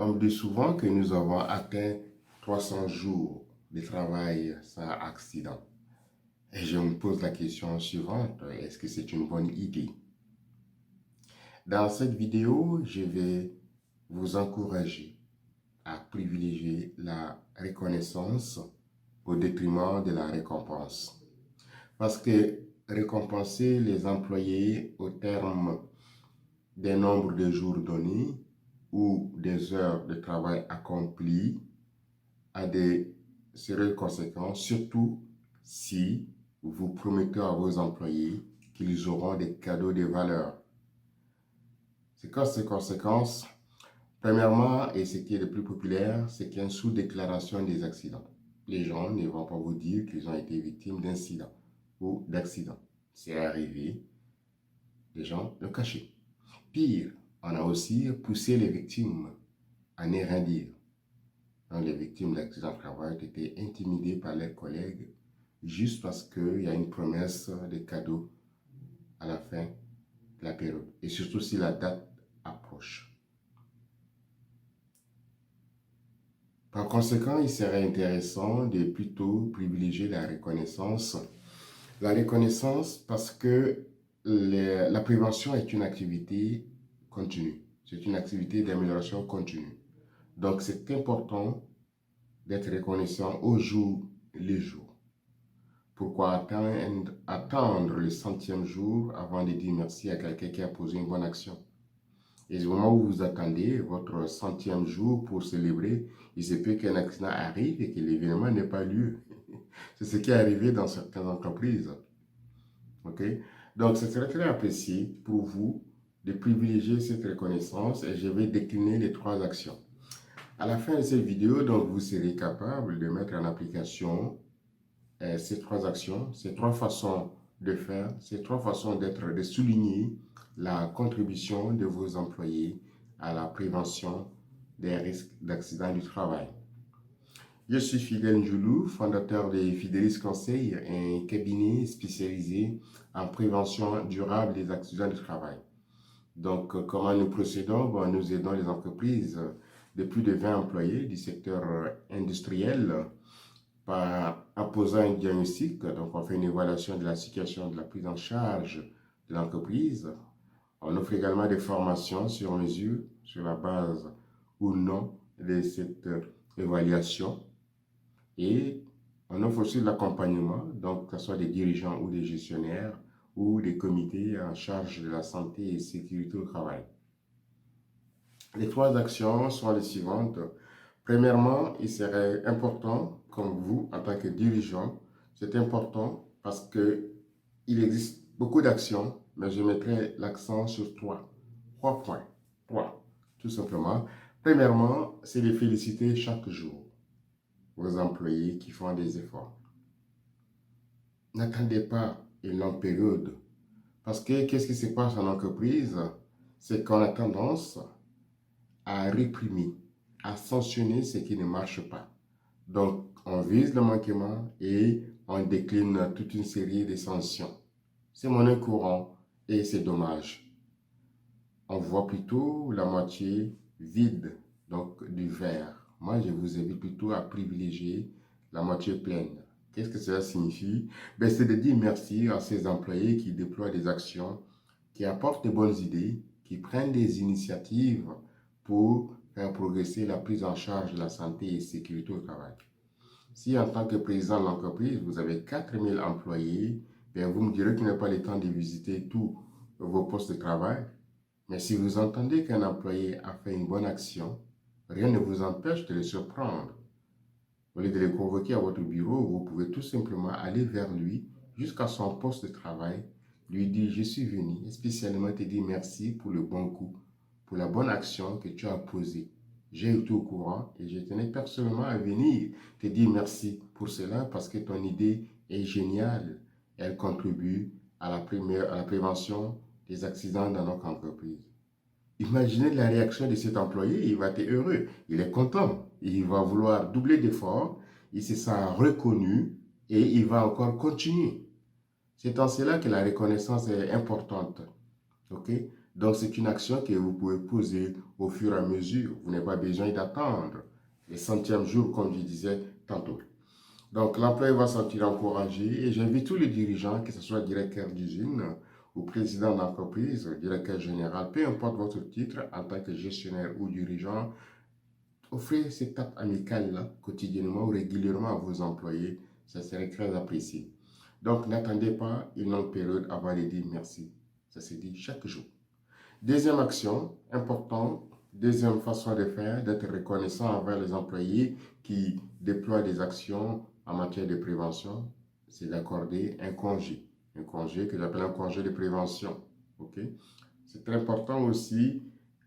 On me dit souvent que nous avons atteint 300 jours de travail sans accident. Et je me pose la question suivante, est-ce que c'est une bonne idée? Dans cette vidéo, je vais vous encourager à privilégier la reconnaissance au détriment de la récompense. Parce que récompenser les employés au terme des nombres de jours donnés ou des heures de travail accomplies a des sérieuses conséquences, surtout si vous promettez à vos employés qu'ils auront des cadeaux de valeur. C'est quoi ces conséquences? Premièrement, et ce qui est le plus populaire, c'est qu'il y a une sous-déclaration des accidents. Les gens ne vont pas vous dire qu'ils ont été victimes d'incidents ou d'accidents. C'est arrivé, les gens le cachaient. Pire, on a aussi poussé les victimes à ne rien dire. Donc, les victimes d'accidents de travail ont été intimidées par leurs collègues juste parce qu'il y a une promesse de cadeaux à la fin de la période. Et surtout si la date approche. Par conséquent, il serait intéressant de plutôt privilégier la reconnaissance. La reconnaissance parce que la prévention est une activité continue. C'est une activité d'amélioration continue. Donc, c'est important d'être reconnaissant au jour le jour. Pourquoi attendre le 100e jour avant de dire merci à quelqu'un qui a posé une bonne action? Et au moment où vous attendez votre 100e jour pour célébrer, il se peut qu'un accident arrive et que l'événement n'ait pas lieu. C'est ce qui est arrivé dans certaines entreprises. OK? Donc, ce serait très apprécié pour vous de privilégier cette reconnaissance et je vais décliner les 3 actions. À la fin de cette vidéo, donc, vous serez capable de mettre en application ces 3 actions, ces 3 façons de faire, ces 3 façons d'être, de souligner la contribution de vos employés à la prévention des risques d'accident du travail. Je suis Fidèle Ndjoulou, fondateur de Fidelis Conseil, un cabinet spécialisé en prévention durable des accidents du travail. Donc, comment nous procédons? Bon, nous aidons les entreprises de plus de 20 employés du secteur industriel en posant un diagnostic. Donc, on fait une évaluation de la situation de la prise en charge de l'entreprise. On offre également des formations sur mesure, sur la base ou non de cette évaluation. Et on offre aussi de l'accompagnement, donc que ce soit des dirigeants ou des gestionnaires ou des comités en charge de la santé et sécurité au travail. Les 3 actions sont les suivantes. Premièrement, il serait important, comme vous, en tant que dirigeant, c'est important parce qu'il existe beaucoup d'actions, mais je mettrai l'accent sur 3 points. 3, tout simplement. Premièrement, c'est de féliciter chaque jour vos employés qui font des efforts. N'attendez pas une longue période. Parce que qu'est-ce qui se passe en entreprise? C'est qu'on a tendance à réprimer, à sanctionner ce qui ne marche pas. Donc, on vise le manquement et on décline toute une série de sanctions. C'est monnaie courante et c'est dommage. On voit plutôt la moitié vide, donc du verre. Moi, je vous invite plutôt à privilégier la moitié pleine. Qu'est-ce que cela signifie? C'est de dire merci à ces employés qui déploient des actions, qui apportent de bonnes idées, qui prennent des initiatives pour faire progresser la prise en charge de la santé et sécurité au travail. Si en tant que président de l'entreprise, vous avez 4000 employés, vous me direz qu'il n'y a pas le temps de visiter tous vos postes de travail. Mais si vous entendez qu'un employé a fait une bonne action, rien ne vous empêche de le surprendre. Au lieu de le convoquer à votre bureau, vous pouvez tout simplement aller vers lui jusqu'à son poste de travail, lui dire « Je suis venu spécialement te dire merci pour le bon coup, pour la bonne action que tu as posée. J'ai été au courant et je tenais personnellement à venir te dire merci pour cela parce que ton idée est géniale. Elle contribue à la prévention des accidents dans notre entreprise. » Imaginez la réaction de cet employé, il va être heureux, il est content, il va vouloir doubler d'efforts, il se sent reconnu et il va encore continuer. C'est en cela que la reconnaissance est importante. Okay? Donc, c'est une action que vous pouvez poser au fur et à mesure. Vous n'avez pas besoin d'attendre les centièmes jours, comme je disais tantôt. Donc, l'employé va se sentir encouragé et j'invite tous les dirigeants, que ce soit directeur d'usine ou président d'entreprise, directeur général, peu importe votre titre en tant que gestionnaire ou dirigeant, offrez cette étape amicale quotidiennement ou régulièrement à vos employés. Ça serait très apprécié. Donc, n'attendez pas une longue période avant de dire merci. Ça se dit chaque jour. Deuxième action importante, deuxième façon de faire, d'être reconnaissant envers les employés qui déploient des actions en matière de prévention, c'est d'accorder un congé. Un congé que j'appelle un congé de prévention. OK? C'est très important aussi.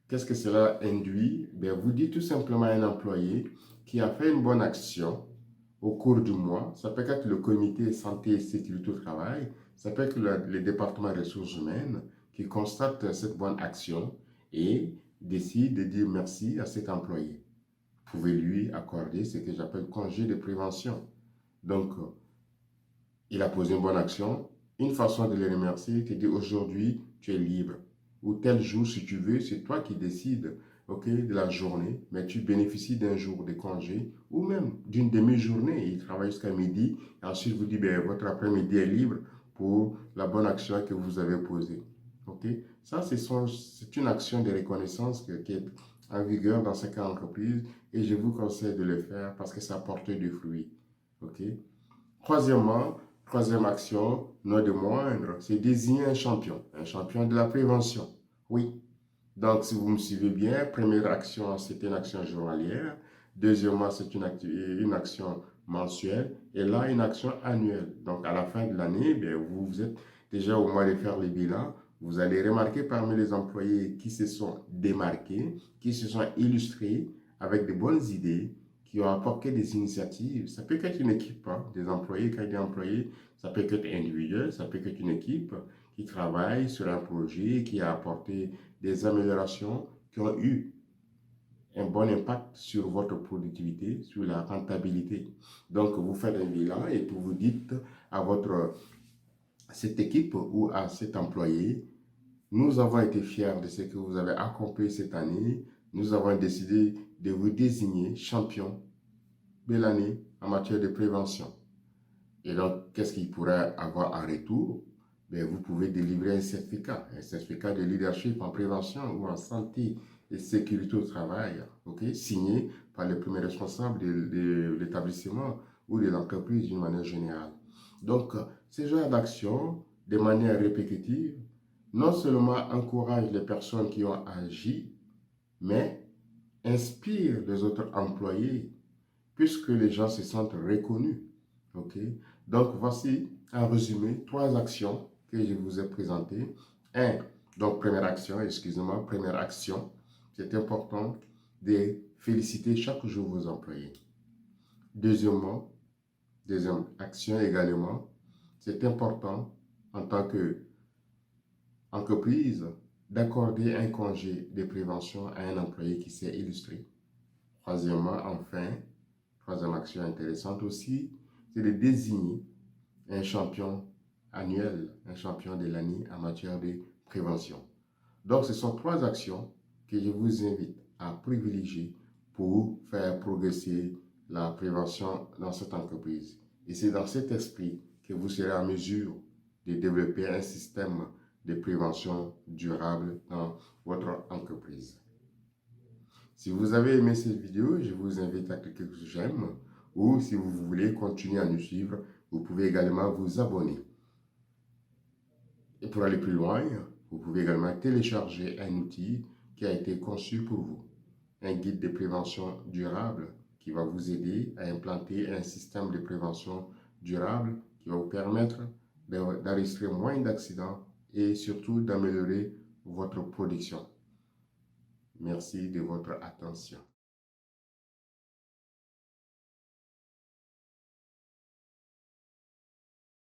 Qu'est-ce que cela induit? Bien, vous dites tout simplement à un employé qui a fait une bonne action au cours du mois. Ça peut être le comité santé et sécurité au travail. Ça peut être le département ressources humaines qui constate cette bonne action et décide de dire merci à cet employé. Vous pouvez lui accorder ce que j'appelle congé de prévention. Donc, il a posé une bonne action. Une façon de le remercier, c'est de dire aujourd'hui, tu es libre. Ou tel jour, si tu veux, c'est toi qui décides de la journée, mais tu bénéficies d'un jour de congé ou même d'une demi-journée. Il travaille jusqu'à midi. Et ensuite, vous dites, ben, votre après-midi est libre pour la bonne action que vous avez posée. Ça, c'est une action de reconnaissance qui est en vigueur dans ces cas d'entreprise et je vous conseille de le faire parce que ça porte du fruit. Troisièmement, troisième action, non de moindre, c'est désigner un champion de la prévention. Oui. Donc, si vous me suivez bien, première action, c'est une action journalière. Deuxièmement, c'est une action mensuelle. Et là, une action annuelle. Donc, à la fin de l'année, vous êtes déjà au mois de faire les bilans. Vous allez remarquer parmi les employés qui se sont démarqués, qui se sont illustrés avec de bonnes idées, qui ont apporté des initiatives. Ça peut être une équipe, des employés, quand il y a des employés, ça peut être individuel, ça peut être une équipe qui travaille sur un projet, qui a apporté des améliorations qui ont eu un bon impact sur votre productivité, sur la rentabilité. Donc, vous faites un bilan et puis vous dites à cette équipe ou à cet employé, nous avons été fiers de ce que vous avez accompli cette année. Nous avons décidé de vous désigner champion de l'année en matière de prévention. Et donc, qu'est-ce qu'il pourrait avoir en retour? Bien, vous pouvez délivrer un certificat de leadership en prévention ou en santé et sécurité au travail, signé par le premier responsable de l'établissement ou de l'entreprise d'une manière générale. Donc, ce genre d'action, de manière répétitive, non seulement encourage les personnes qui ont agi, mais inspire les autres employés, puisque les gens se sentent reconnus. Donc, voici en résumé 3 actions que je vous ai présentées. Première action, c'est important de féliciter chaque jour vos employés. Deuxième action également, c'est important en tant qu'entreprise d'accorder un congé de prévention à un employé qui s'est illustré. Troisième action intéressante aussi, c'est de désigner un champion annuel, un champion de l'année en matière de prévention. Donc, ce sont 3 actions que je vous invite à privilégier pour faire progresser la prévention dans cette entreprise. Et c'est dans cet esprit que vous serez en mesure de développer un système de prévention durable dans votre entreprise. Si vous avez aimé cette vidéo, je vous invite à cliquer sur j'aime ou si vous voulez continuer à nous suivre, vous pouvez également vous abonner. Et pour aller plus loin, vous pouvez également télécharger un outil qui a été conçu pour vous, un guide de prévention durable qui va vous aider à implanter un système de prévention durable qui va vous permettre d'enregistrer moins d'accidents et surtout d'améliorer votre production. Merci de votre attention.